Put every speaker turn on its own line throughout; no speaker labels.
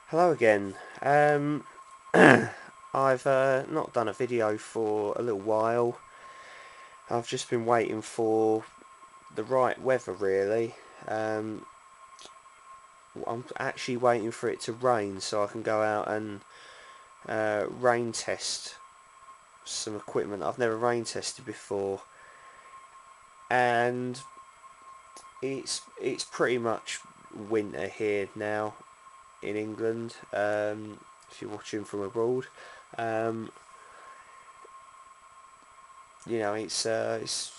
Hello again. I've not done a video for a little while. I've just been waiting for the right weather really. I'm actually waiting for it to rain so I can go out and rain test some equipment I've never rain tested before, and it's pretty much winter here now in England. If you're watching from abroad, um, it's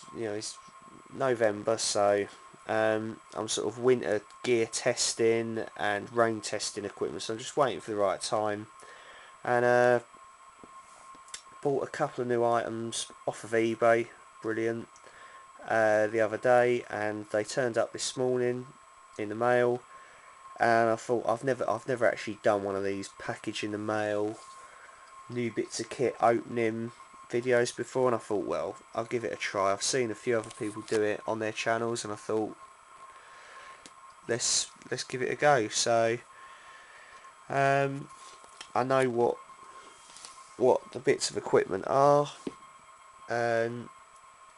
November, so I'm sort of winter gear testing and rain testing equipment. So I'm just waiting for the right time, and bought a couple of new items off of eBay. Brilliant. The other day, and they turned up this morning in the mail. And I thought I've never actually done one of these package in the mail, new bits of kit opening videos before, and I thought, well, I'll give it a try. I've seen a few other people do it on their channels, and I thought, let's give it a go. So I know what the bits of equipment are, and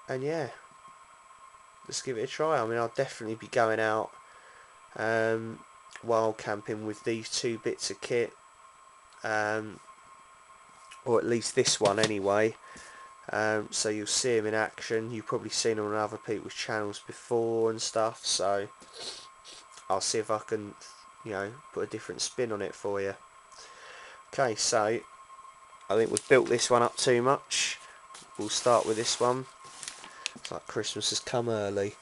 yeah, let's give it a try. I mean, I'll definitely be going out wild camping with these two bits of kit, or at least this one anyway. So you'll see them in action. You've probably seen them on other people's channels before and stuff, so I'll see if I can, put a different spin on it for you. Okay, so I think we've built this one up too much. We'll start with this one. It's like Christmas has come early.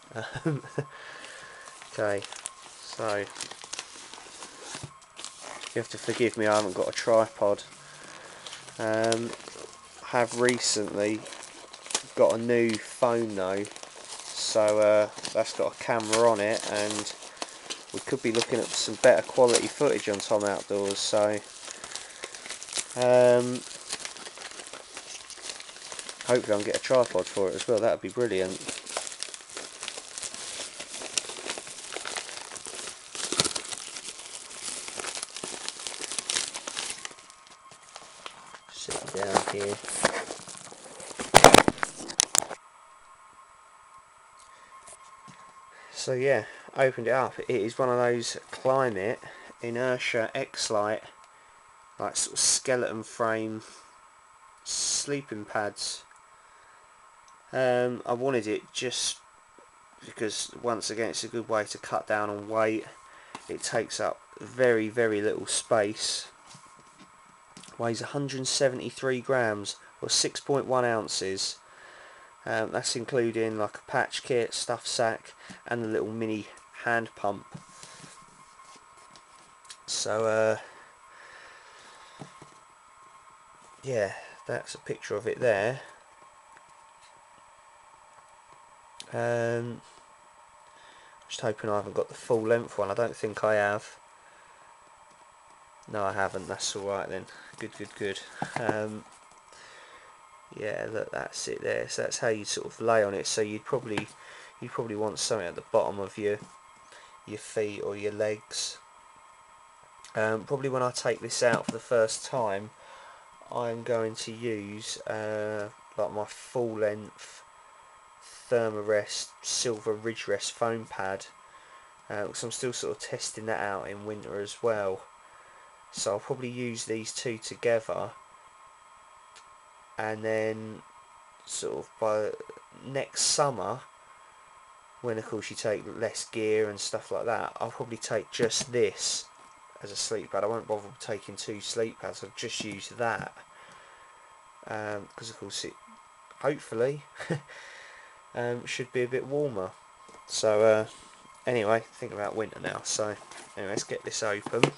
Okay, so you have to forgive me, I haven't got a tripod. I have recently got a new phone though, so that's got a camera on it, and we could be looking at some better quality footage on Tom Outdoors. So hopefully I can get a tripod for it as well. That would be brilliant. Sit down here. So yeah, opened it up. It is one of those Klymit Inertia X-Lite, like sort of skeleton frame sleeping pads. I wanted it just because, once again, it's a good way to cut down on weight. It takes up very little space. Weighs 173 grams or 6.1 ounces. That's including like a patch kit, stuff sack, and the little mini hand pump. So yeah, that's a picture of it there. Just hoping I haven't got the full length one. I don't think I have. No, I haven't. That's alright then. Good. Yeah, look, that's it there. So that's how you sort of lay on it. So you'd probably want something at the bottom of your feet or your legs. Probably when I take this out for the first time, I'm going to use like my full length Thermarest Silver Ridge Rest foam pad, because I'm still sort of testing that out in winter as well. So I'll probably use these two together, and then sort of by next summer, when of course you take less gear and stuff like that, I'll probably take just this as a sleep pad. I won't bother taking two sleep pads. I'll just use that, because of course it hopefully should be a bit warmer. So anyway, think about winter now. So anyway, let's get this open.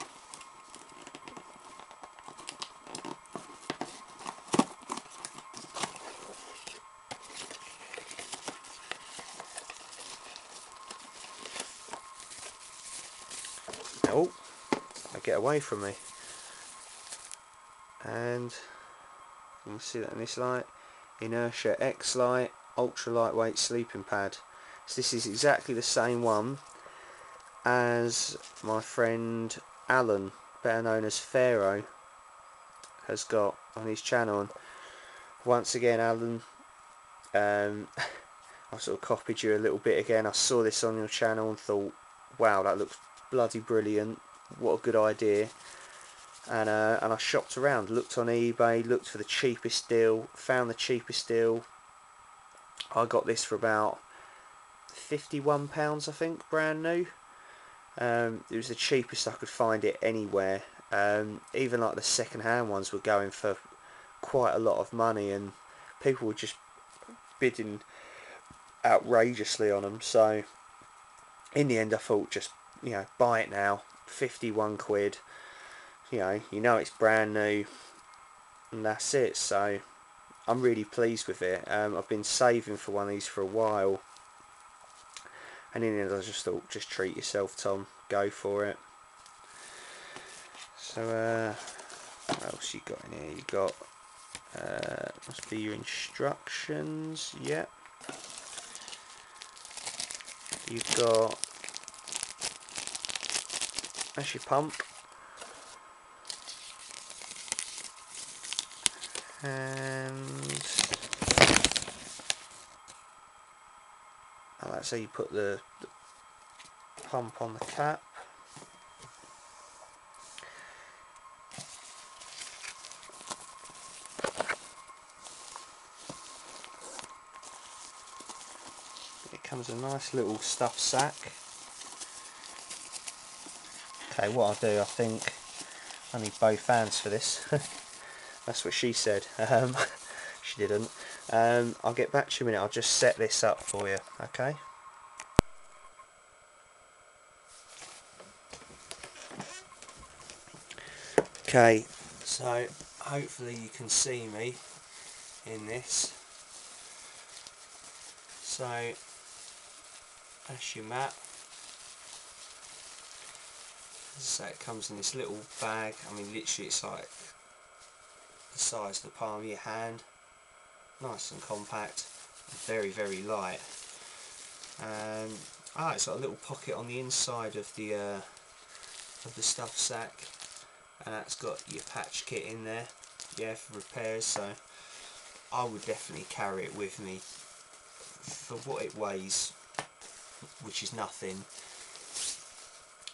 Oh, get away from me. And you can see that in this light, Inertia X-Lite ultra lightweight sleeping pad. So this is exactly the same one as my friend Alan better known as Pharaoh, has got on his channel. And once again, Alan, I sort of copied you a little bit again. I saw this on your channel and thought, wow, that looks bloody brilliant, what a good idea. And I shopped around, looked on eBay, looked for the cheapest deal, found the cheapest deal. I got this for about £51, I think, brand new. It was the cheapest I could find it anywhere. Even like the second-hand ones were going for quite a lot of money, and people were just bidding outrageously on them. So in the end, I thought, just, you know, buy it now. 51 quid. You know it's brand new, and that's it. So I'm really pleased with it. I've been saving for one of these for a while, and in the end I just thought, just treat yourself, Tom, go for it. So what else you got in here? You got must be your instructions. Yep. You've got, that's your pump, and that's how you put the pump on the cap. It comes in a nice little stuff sack. Okay, what I'll do, I think I need both hands for this. That's what she said. She didn't. I'll get back to you in a minute. I'll just set this up for you, okay? Okay, so hopefully you can see me in this. So that's your map. So it comes in this little bag. I mean, literally it's like the size of the palm of your hand. Nice and compact, very, very light. It's got a little pocket on the inside of the stuff sack, and that's got your patch kit in there, yeah, for repairs. So I would definitely carry it with me for what it weighs, which is nothing.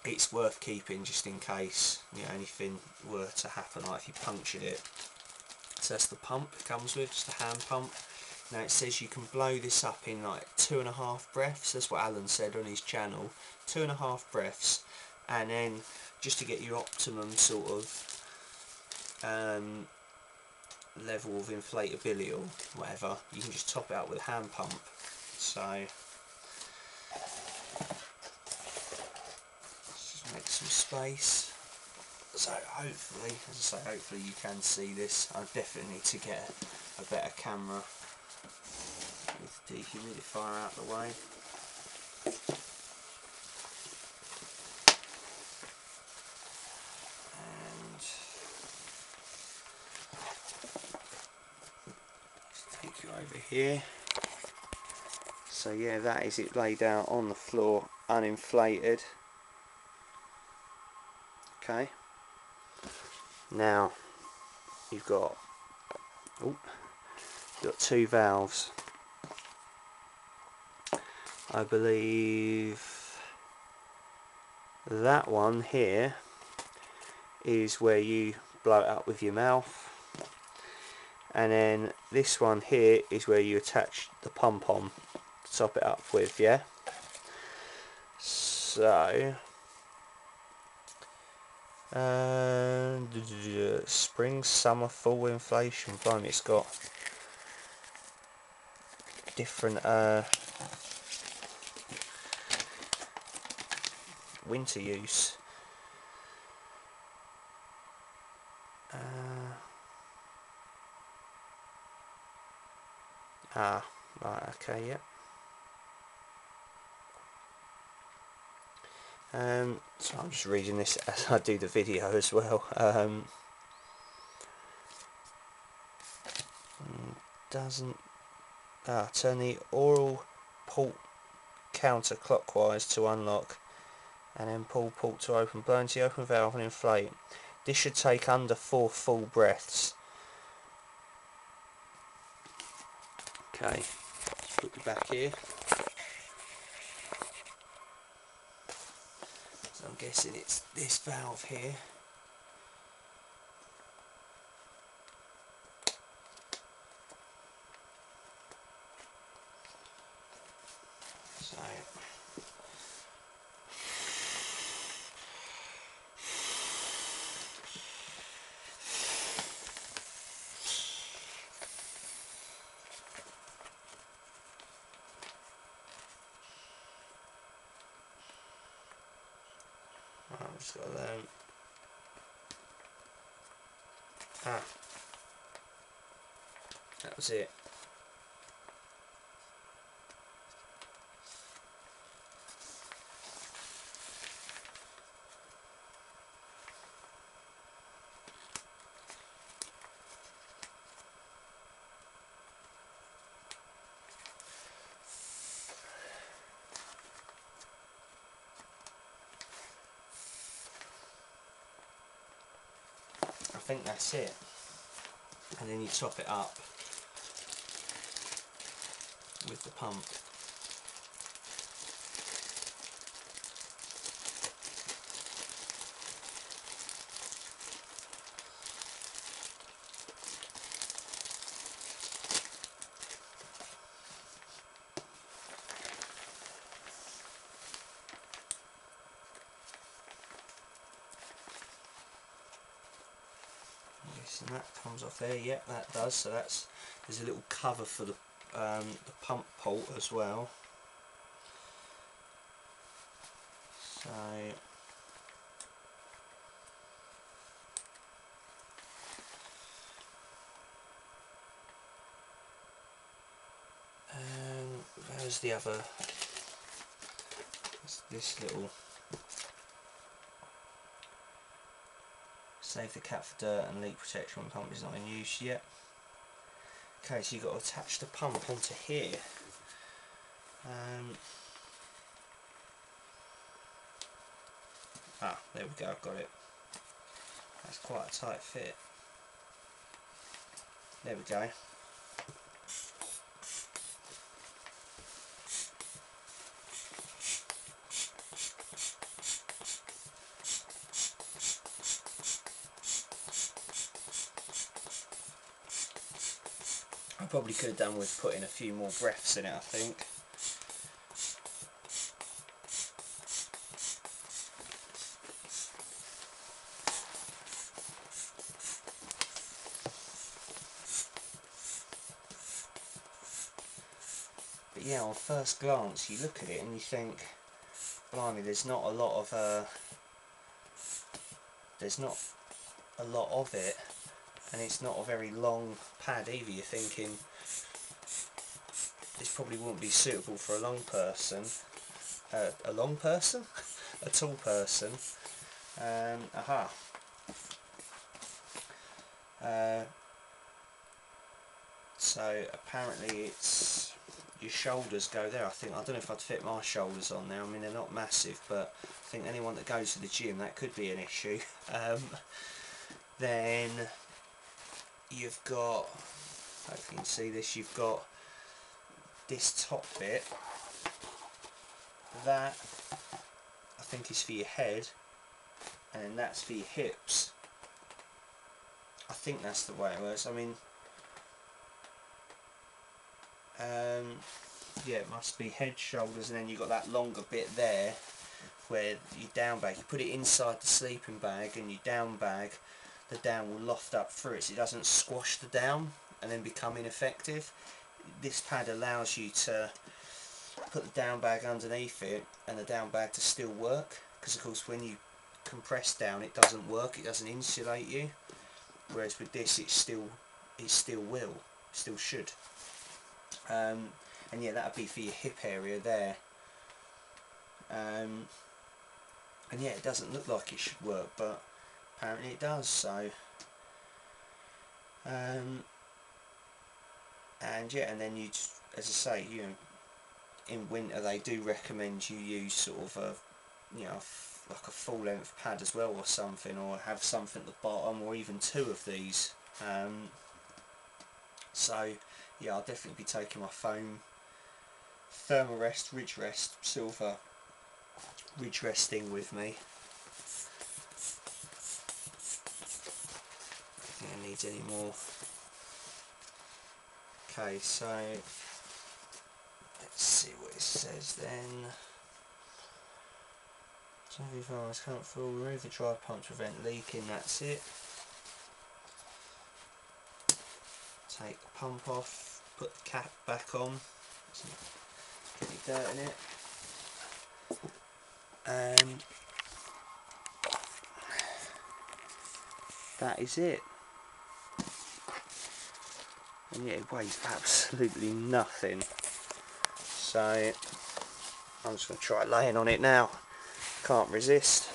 It's worth keeping just in case, you know, anything were to happen, like if you punctured it. So that's the pump it comes with, just a hand pump. Now it says you can blow this up in like 2.5 breaths. That's what Alan said on his channel, 2.5 breaths. And then just to get your optimum sort of level of inflatability or whatever, you can just top it up with a hand pump. So just make some space. So hopefully, as I say, hopefully you can see this. I definitely need to get a better camera with the dehumidifier out of the way. And just take you over here. So yeah, that is it laid out on the floor, uninflated. Okay. Now you've got two valves. I believe that one here is where you blow it up with your mouth, and then this one here is where you attach the pump on to top it up with, yeah? So spring, summer, fall inflation. Blimey, it's got different winter use. Right, okay, yep. So I'm just reading this as I do the video as well. Doesn't turn the oral port counterclockwise to unlock, and then pull port to open. Blow into the open valve and inflate. This should take under 4 full breaths. Okay, let's put you back here. So I'm guessing it's this valve here. So I've just got to learn. That was it. I think that's it. And then you top it up with the pump. And that comes off there. Yep, that does. So there's a little cover for the pump port as well. So there's the other. This little. Save the cap for dirt and leak protection when pump is not in use yet. Okay, so you've got to attach the pump onto here. There we go, I've got it. That's quite a tight fit. There we go. I probably could have done with putting a few more breaths in it, I think. But yeah, on first glance you look at it and you think, blimey, there's not a lot of it, and it's not a very long pad either. You're thinking this probably wouldn't be suitable for a long person, a tall person. So apparently it's your shoulders go there. I don't know if I'd fit my shoulders on there. I mean, they're not massive, but I think anyone that goes to the gym, that could be an issue. Then you've got, hopefully you can see this, you've got this top bit. That I think is for your head, and then that's for your hips. I think that's the way it works. I mean, yeah, it must be head, shoulders, and then you've got that longer bit there where your down bag, you put it inside the sleeping bag, and your down bag, the down will loft up through it so it doesn't squash the down and then become ineffective. This pad allows you to put the down bag underneath it and the down bag to still work, because of course when you compress down it doesn't work, it doesn't insulate you, whereas with this it still should. And yeah, that would be for your hip area there. And yeah, it doesn't look like it should work, but apparently it does. So and yeah, and then you, as I say, you know, in winter they do recommend you use sort of a like a full length pad as well or something, or have something at the bottom, or even two of these. So yeah, I'll definitely be taking my foam Thermarest Ridge Rest silver Ridge Rest thing with me. I don't think it needs any more. Okay, so let's see what it says then. Heavy vase can't fill, remove the dry pump to prevent leaking, that's it. Take the pump off, put the cap back on, there's pretty dirt in it. And that is it. And yeah, it weighs absolutely nothing. So I'm just going to try laying on it now. Can't resist.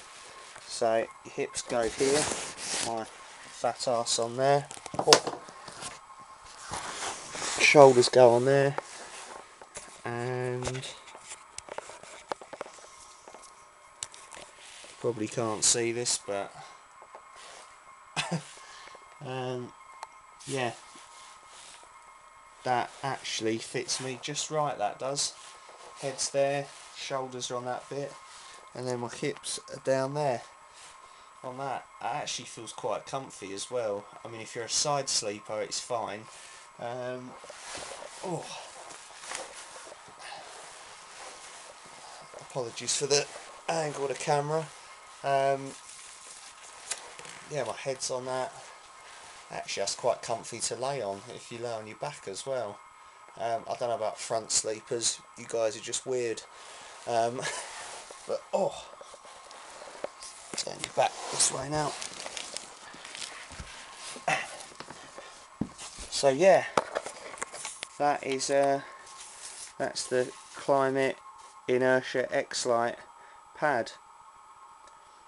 So your hips go here, my fat ass on there, shoulders go on there, and probably can't see this, but yeah, that actually fits me just right, that does. Head's there, shoulders are on that bit, and then my hips are down there on that. It actually feels quite comfy as well. I mean, if you're a side sleeper it's fine. Oh, apologies for the angle of the camera. Yeah, my head's on that. Actually, that's quite comfy to lay on if you lay on your back as well. I don't know about front sleepers, you guys are just weird. But oh, turn your back this way now. So yeah, that is that's the Klymit Inertia X-Lite pad,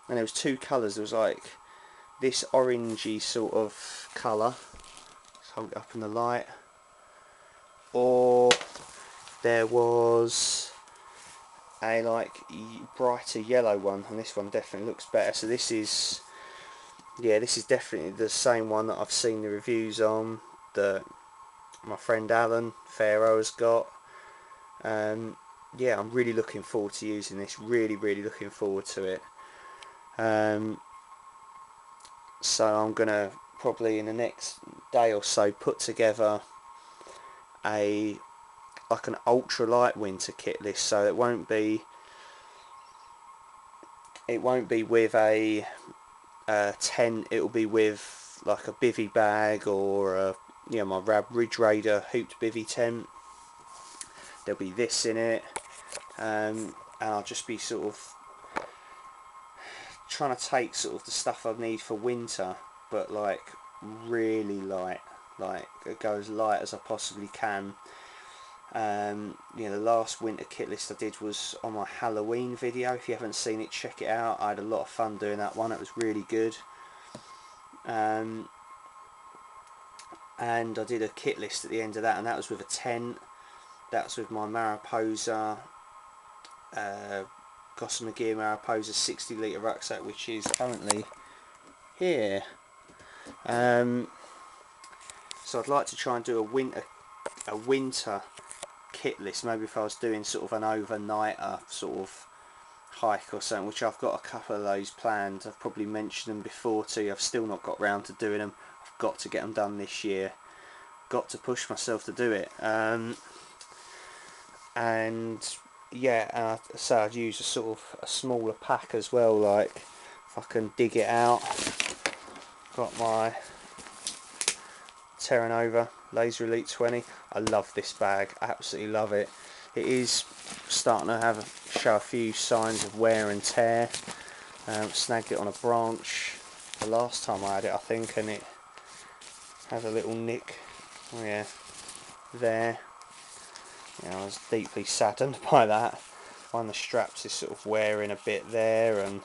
and there was two colours. There was like this orangey sort of colour, let's hold it up in the light, or there was a like brighter yellow one, and this one definitely looks better. So this is, yeah, this is definitely the same one that I've seen the reviews on, that my friend Alan Pharaoh has got. Yeah, I'm really looking forward to using this, really looking forward to it. So I'm gonna probably in the next day or so put together a like an ultralight winter kit list, so it won't be with a tent. It will be with like a bivvy bag, or a, you know, my Ridge Raider hooped bivvy tent. There'll be this in it, and I'll just be sort of trying to take sort of the stuff I need for winter, but like really light, like go as light as I possibly can. You know, the last winter kit list I did was on my Halloween video. If you haven't seen it, check it out. I had a lot of fun doing that one. It was really good. And I did a kit list at the end of that, and that was with a tent. That was with my Mariposa, Gossamer Gear Mariposa 60 litre rucksack, which is currently here. So I'd like to try and do a winter kit list, maybe if I was doing sort of an overnighter sort of hike or something, which I've got a couple of those planned. I've probably mentioned them before to you. I've still not got round to doing them. I've got to get them done this year. Got to push myself to do it. And yeah, so I'd use a sort of a smaller pack as well, like if I can dig it out. Got my Terra Nova Laser Elite 20. I love this bag, I absolutely love it. It is starting to show a few signs of wear and tear. Snagged it on a branch the last time I had it, I think, and it has a little nick, oh yeah, there. Yeah, I was deeply saddened by that. One of the straps is sort of wearing a bit there, and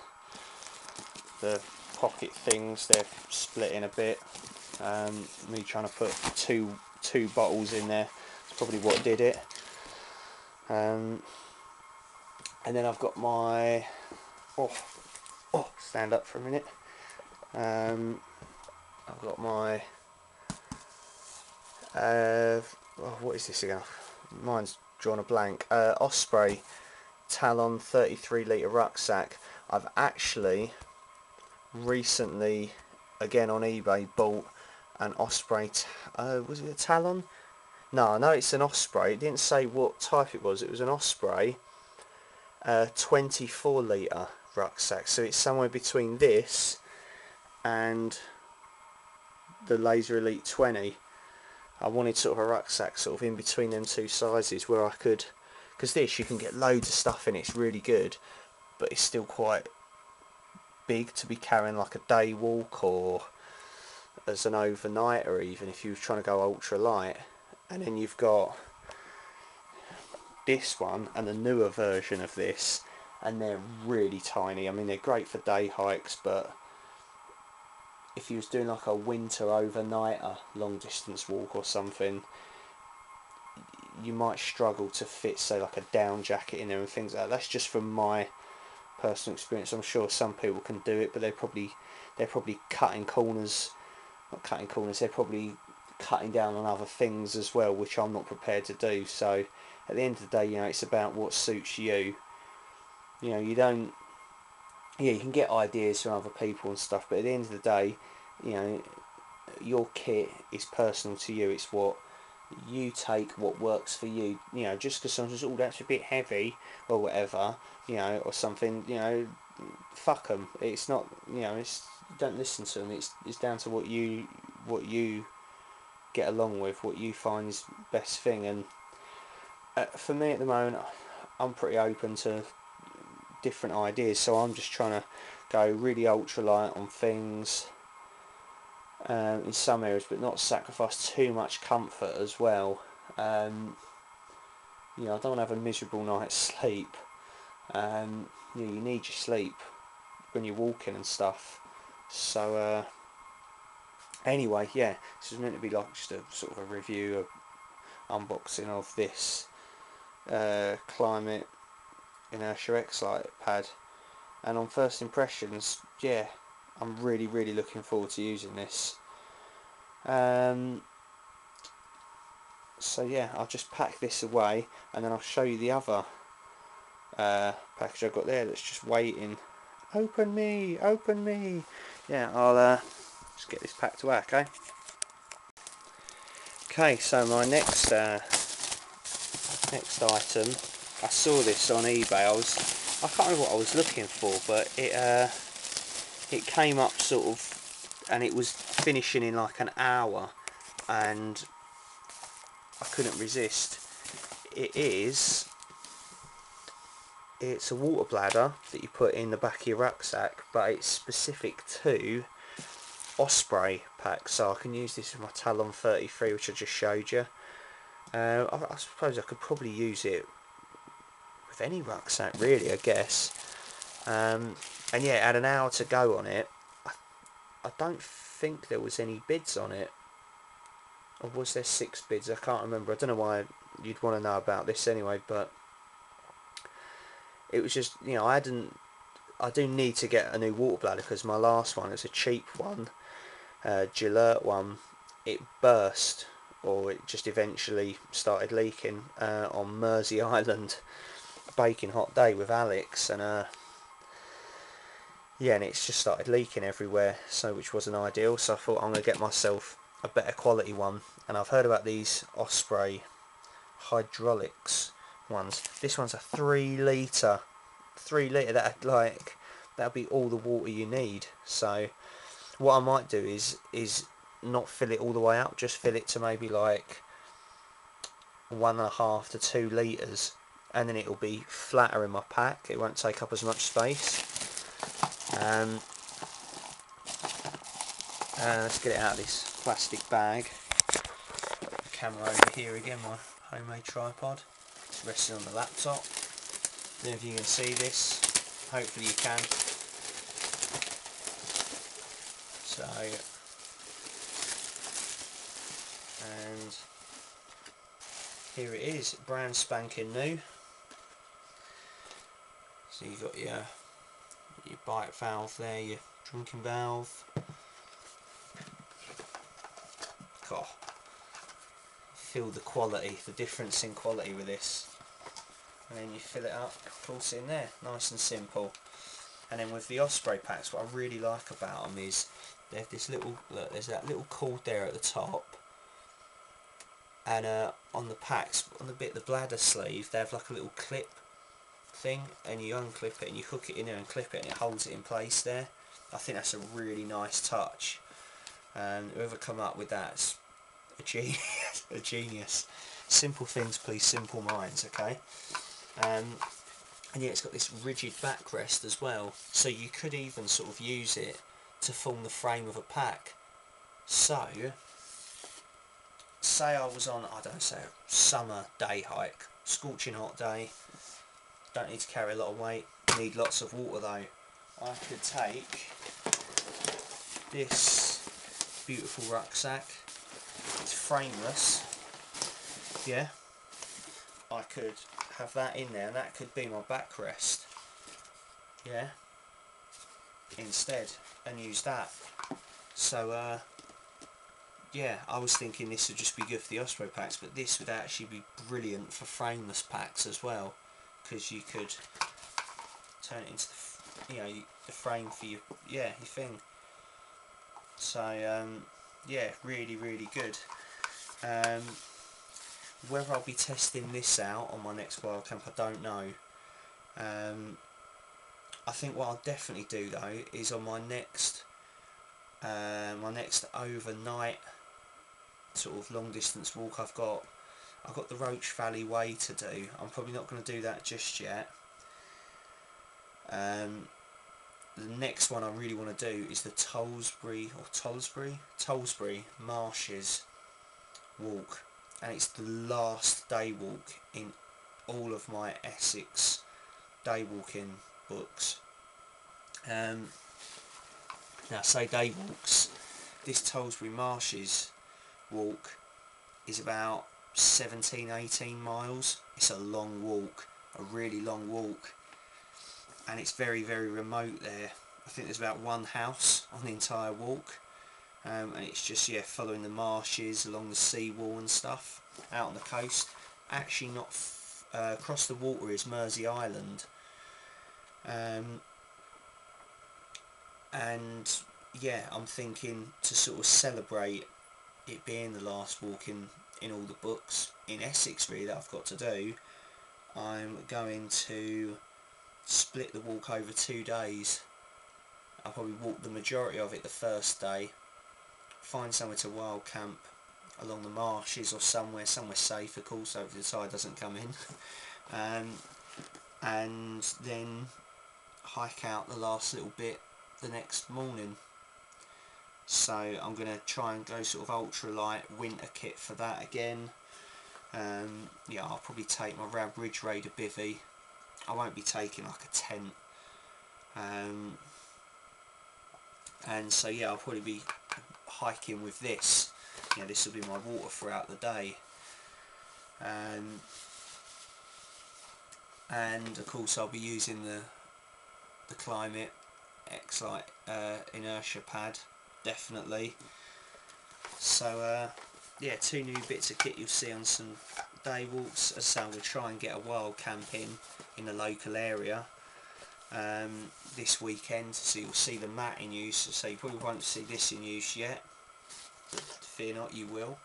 the pocket things, they're splitting a bit. Me trying to put two bottles in there, that's probably what did it. And then I've got my stand up for a minute. I've got my what is this again? Mine's drawn a blank. Osprey Talon 33 litre rucksack. I've actually recently, again on eBay, bought an Osprey. Was it a Talon? No, it's an Osprey. It didn't say what type it was. It was an Osprey 24 litre rucksack. So it's somewhere between this and the Laser Elite 20. I wanted sort of a rucksack sort of in between them two sizes where I could, because this you can get loads of stuff in it, it's really good, but it's still quite big to be carrying like a day walk or as an overnight, or even if you were trying to go ultra light. And then you've got this one and the newer version of this, and they're really tiny. I mean, they're great for day hikes, but if you was doing like a winter overnighter long distance walk or something, you might struggle to fit, say, like a down jacket in there and things like that. That's just from my personal experience. I'm sure some people can do it, but they're probably cutting corners, not cutting corners, they're probably cutting down on other things as well, which I'm not prepared to do. So at the end of the day, you know, it's about what suits you. You know, you don't, yeah, you can get ideas from other people and stuff, but at the end of the day, you know, your kit is personal to you. It's what you take, what works for you. You know, just because someone's, oh, that's a bit heavy or whatever, you know, or something, you know, fuck them. It's not, you know, it's, don't listen to them. It's down to what you get along with, what you find is best thing. And for me at the moment, I'm pretty open to different ideas, so I'm just trying to go really ultralight on things in some areas, but not sacrifice too much comfort as well. You know, I don't want to have a miserable night's sleep. You know, you need your sleep when you're walking and stuff. So anyway, yeah, this is meant to be like just a sort of a review, a unboxing of this Klymit Inertia X-Lite pad, and on first impressions, yeah, I'm really looking forward to using this. So yeah, I'll just pack this away and then I'll show you the other package I've got there that's just waiting. Open me, open me. Yeah, I'll just get this packed away, okay? Okay, so my next item, I saw this on eBay. I can't remember what I was looking for, but it came up sort of, and it was finishing in like an hour, and I couldn't resist. It's a water bladder that you put in the back of your rucksack, but it's specific to Osprey packs, so I can use this with my Talon 33, which I just showed you. I suppose I could probably use it with any rucksack, really, I guess. And yeah, it had an hour to go on it. I don't think there was any bids on it. Or was there 6 bids? I can't remember. I don't know why you'd want to know about this anyway, but it was just, you know, I do need to get a new water bladder, because my last one, it's a cheap one, Gillette one, it burst, or it just eventually started leaking on Mersey Island, baking hot day with Alex, and yeah, and it's just started leaking everywhere, so which wasn't ideal. So I thought I'm going to get myself a better quality one, and I've heard about these Osprey hydraulics ones. This one's a 3 litre, that'll be all the water you need. So what I might do is not fill it all the way up, just fill it to maybe like 1.5 to 2 litres, and then it'll be flatter in my pack. It won't take up as much space. Let's get it out of this plastic bag. Put the camera over here again, my homemade tripod. It's resting on the laptop. I don't know if you can see this. Hopefully you can. So, and here it is, brand spanking new. So you've got your your bite valve there, your drinking valve. God, feel the quality, the difference in quality with this. And then you fill it up, of course, in there, nice and simple. And then with the Osprey packs, what I really like about them is they have this little, look, there's that little cord there at the top, and on the packs, on the bit, the bladder sleeve, they have like a little clip thing, and you unclip it and you hook it in there and clip it, and it holds it in place there. I think that's a really nice touch, and whoever come up with that's a genius. A genius. Simple things please simple minds, okay? And yeah, it's got this rigid backrest as well, so you could even sort of use it to form the frame of a pack. So say I was on, I don't know, say a summer day hike, scorching hot day, don't need to carry a lot of weight, need lots of water though. I could take this beautiful rucksack, it's frameless, yeah, I could have that in there and that could be my backrest, yeah, instead, and use that. So yeah, I was thinking this would just be good for the Osprey packs, but this would actually be brilliant for frameless packs as well, because you could turn it into the, you know, the frame for your, yeah, your thing. So yeah, really good. Whether I'll be testing this out on my next wild camp, I don't know. I think what I'll definitely do though is on my next overnight sort of long distance walk I've got the Roach Valley Way to do. I'm probably not going to do that just yet. The next one I really want to do is the Tollsbury Marshes walk, and it's the last day walk in all of my Essex day walking books. Now, say day walks, this Tollsbury Marshes walk is about 17-18 miles. It's a long walk, a really long walk, and it's very remote there. I think there's about one house on the entire walk, and it's just, yeah, following the marshes along the seawall and stuff out on the coast. Actually not across the water is Mersey Island, and yeah, I'm thinking to sort of celebrate it being the last walk in all the books in Essex really that I've got to do, I'm going to split the walk over 2 days. I'll probably walk the majority of it the first day, find somewhere to wild camp along the marshes or somewhere safe, of course, so the tide doesn't come in, and then hike out the last little bit the next morning. So I'm going to try and go sort of ultralight winter kit for that again. Yeah, I'll probably take my Rab Ridge Raider bivvy. I won't be taking like a tent. And so yeah, I'll probably be hiking with this. You know, this will be my water throughout the day. And of course I'll be using the Klymit X-Lite inertia pad, definitely. So yeah, 2 new bits of kit you'll see on some day walks. As I say, we'll try and get a wild camp in the local area this weekend, so you'll see the mat in use. So you probably won't see this in use yet, but fear not, you will.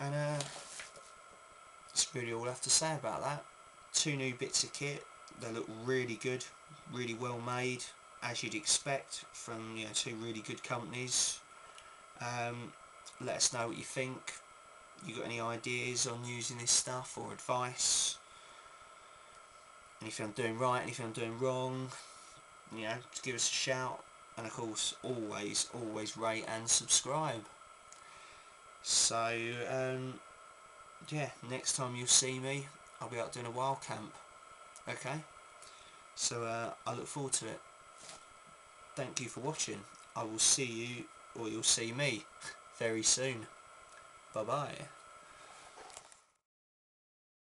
And that's really all I have to say about that. 2 new bits of kit. They look really good, really well made, as you'd expect from, you know, 2 really good companies. Let us know what you think. You got any ideas on using this stuff or advice? Anything I'm doing right, anything I'm doing wrong, you know, just give us a shout. And of course, always rate and subscribe. So yeah, next time you'll see me, I'll be out doing a wild camp. Okay, so I look forward to it. Thank you for watching. I will see you, or you'll see me, very soon. Bye bye.